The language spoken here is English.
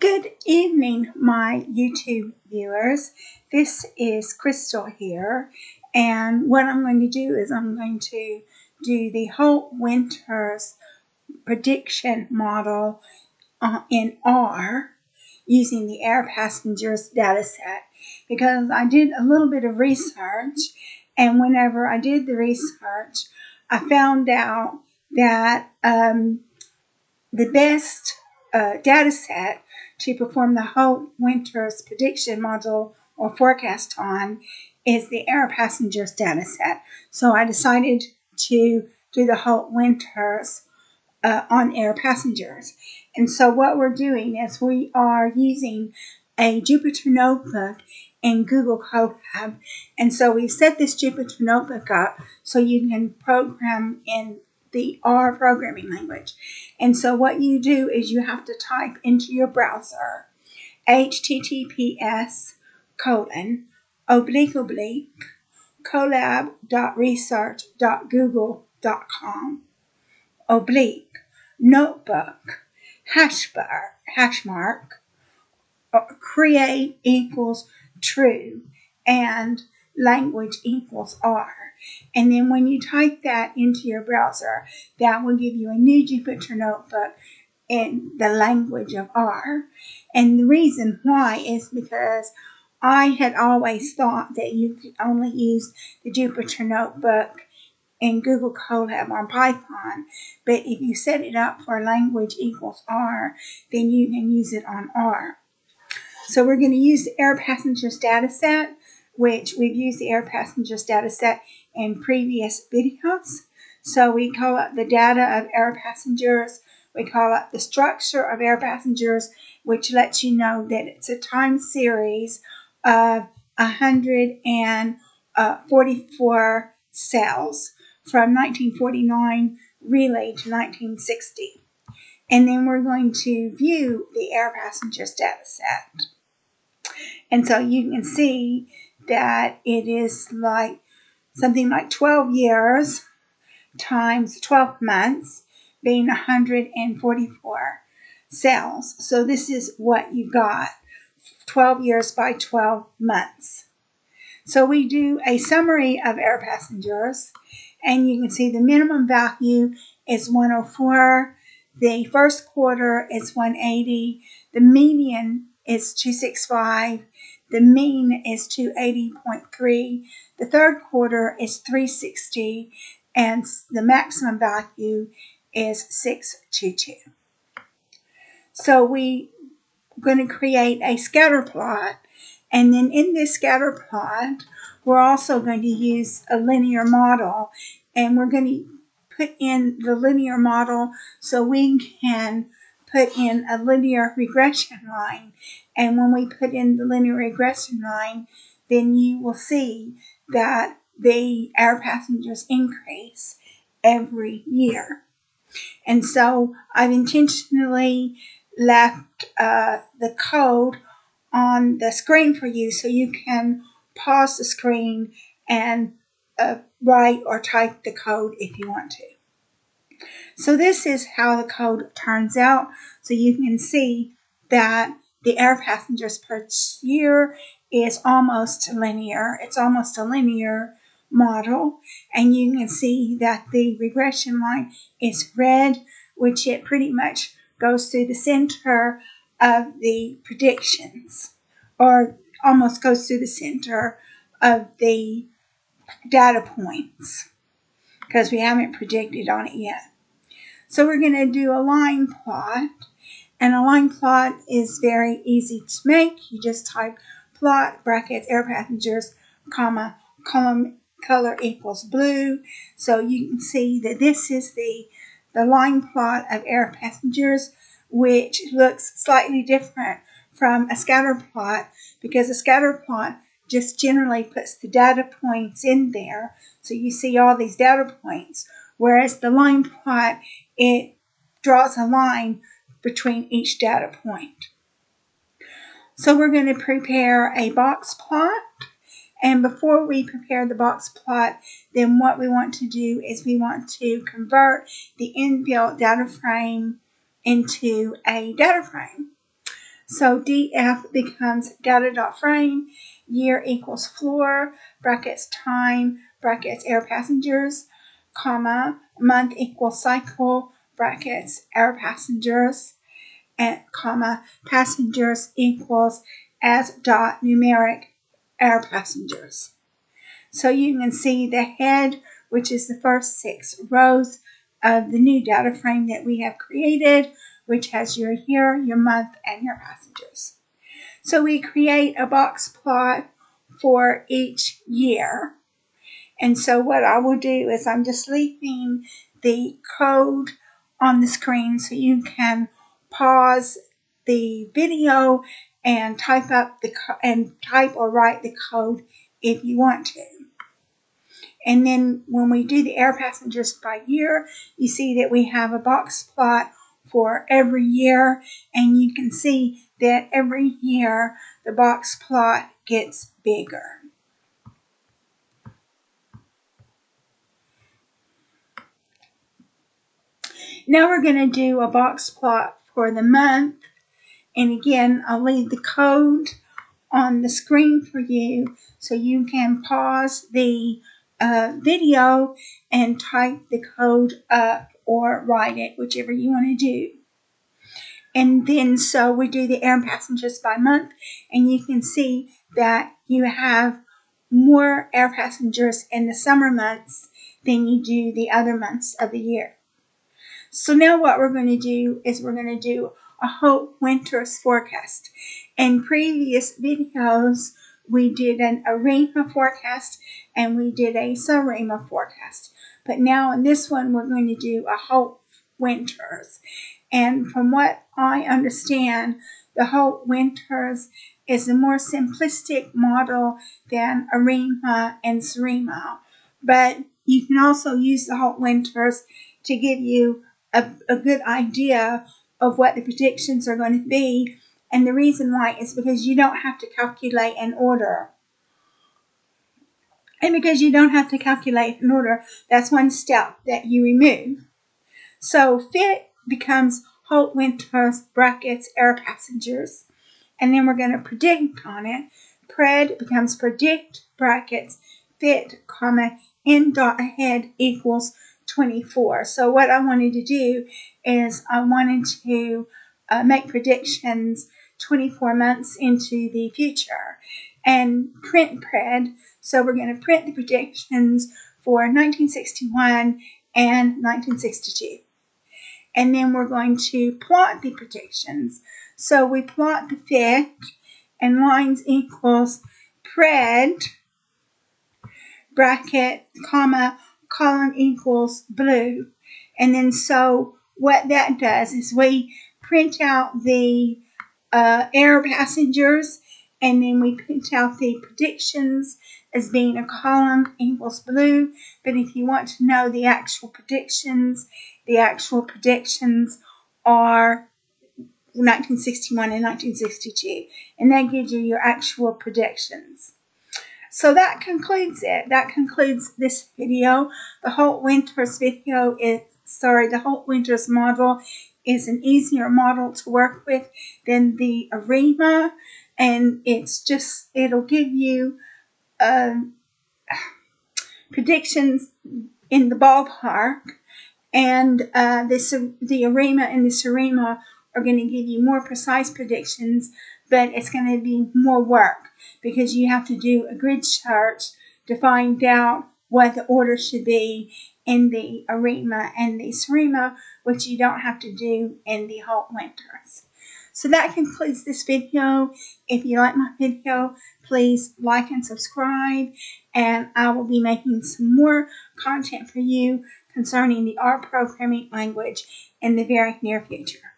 Good evening, my YouTube viewers. This is Crystal here, and what I'm going to do is I'm going to do the Holt Winters prediction model in R using the AirPassengers dataset, because I did a little bit of research, and whenever I did the research, I found out that the best data set to perform the Holt Winters prediction model or forecast on is the AirPassengers data set. So I decided to do the Holt Winters on AirPassengers. And so what we're doing is we are using a Jupyter notebook in Google Colab. And so we've set this Jupyter notebook up so you can program in the R programming language. And so what you do is you have to type into your browser https://colab.research.google.com /notebook hashmark create equals true and language equals R. And then when you type that into your browser, that will give you a new Jupyter notebook in the language of R. And the reason why is because I had always thought that you could only use the Jupyter notebook in Google Colab on Python, but if you set it up for language equals R, then you can use it on R. So we're going to use the AirPassengers dataset, which we've used the AirPassengers dataset in previous videos. So we call up the data of AirPassengers, we call up the structure of AirPassengers, which lets you know that it's a time series of 144 cells from 1949 relay to 1960. And then we're going to view the AirPassengers dataset. And so you can see that it is like something like 12 years times 12 months being 144 cells. So this is what you got, 12 years by 12 months. So we do a summary of AirPassengers, and you can see the minimum value is 104, the first quarter is 180, the median is 265, the mean is 280.3, the third quarter is 360, and the maximum value is 622. So we're going to create a scatter plot, and then in this scatter plot, we're also going to use a linear model, and we're going to put in the linear model so we can put in a linear regression line. And when we put in the linear regression line, then you will see that the AirPassengers increase every year. And so I've intentionally left the code on the screen for you so you can pause the screen and write or type the code if you want to. So this is how the code turns out. So you can see that the AirPassengers per year is almost linear. It's almost a linear model. And you can see that the regression line is red, which it pretty much goes through the center of the predictions, or almost goes through the center of the data points, because we haven't predicted on it yet. So we're going to do a line plot, and a line plot is very easy to make. You just type plot brackets AirPassengers, comma, column color equals blue. So you can see that this is the line plot of AirPassengers, which looks slightly different from a scatter plot, because a scatter plot just generally puts the data points in there. So you see all these data points, whereas the line plot, it draws a line between each data point. So we're going to prepare a box plot. And before we prepare the box plot, then what we want to do is we want to convert the inbuilt data frame into a data frame. So DF becomes data.frame, year equals floor, brackets time, brackets AirPassengers, comma, month equals cycle, brackets AirPassengers, and comma, passengers equals as dot numeric AirPassengers. So you can see the head, which is the first 6 rows of the new data frame that we have created, which has your year, your month, and your passengers. So we create a box plot for each year. And so what I will do is I'm just leaving the code on the screen so you can pause the video and type or write the code if you want to. And then when we do the AirPassengers by year, you see that we have a box plot for every year, and you can see that every year the box plot gets bigger. Now we're going to do a box plot for the month, and again, I'll leave the code on the screen for you so you can pause the video and type the code up or write it, whichever you want to do. And then so we do the AirPassengers by month, and you can see that you have more AirPassengers in the summer months than you do the other months of the year. So now what we're going to do is we're going to do a Holt Winters forecast. In previous videos, we did an ARIMA forecast and we did a SARIMA forecast. But now in this one, we're going to do a Holt Winters. And from what I understand, the Holt Winters is a more simplistic model than ARIMA and SARIMA. But you can also use the Holt Winters to give you a good idea of what the predictions are going to be. And the reason why is because you don't have to calculate in order. And because you don't have to calculate in order, that's one step that you remove. So fit becomes Holt Winters brackets AirPassengers. And then we're going to predict on it. Pred becomes predict brackets fit, comma, in dot ahead equals 24. So what I wanted to do is I wanted to make predictions 24 months into the future and print pred. So we're going to print the predictions for 1961 and 1962. And then we're going to plot the predictions. So we plot the fit and lines equals pred bracket, comma, column equals blue. And then so what that does is we print out the AirPassengers, and then we print out the predictions as being a column equals blue. But if you want to know the actual predictions are 1961 and 1962. And that gives you your actual predictions. So that concludes it. That concludes this video. The Holt Winters the Holt Winters model is an easier model to work with than the ARIMA, and it'll give you predictions in the ballpark, and the ARIMA and the SARIMA are going to give you more precise predictions, but it's going to be more work because you have to do a grid search to find out what the order should be in the ARIMA and the SARIMA, which you don't have to do in the Holt Winters. So that concludes this video. If you like my video, please like and subscribe, and I will be making some more content for you concerning the R programming language in the very near future.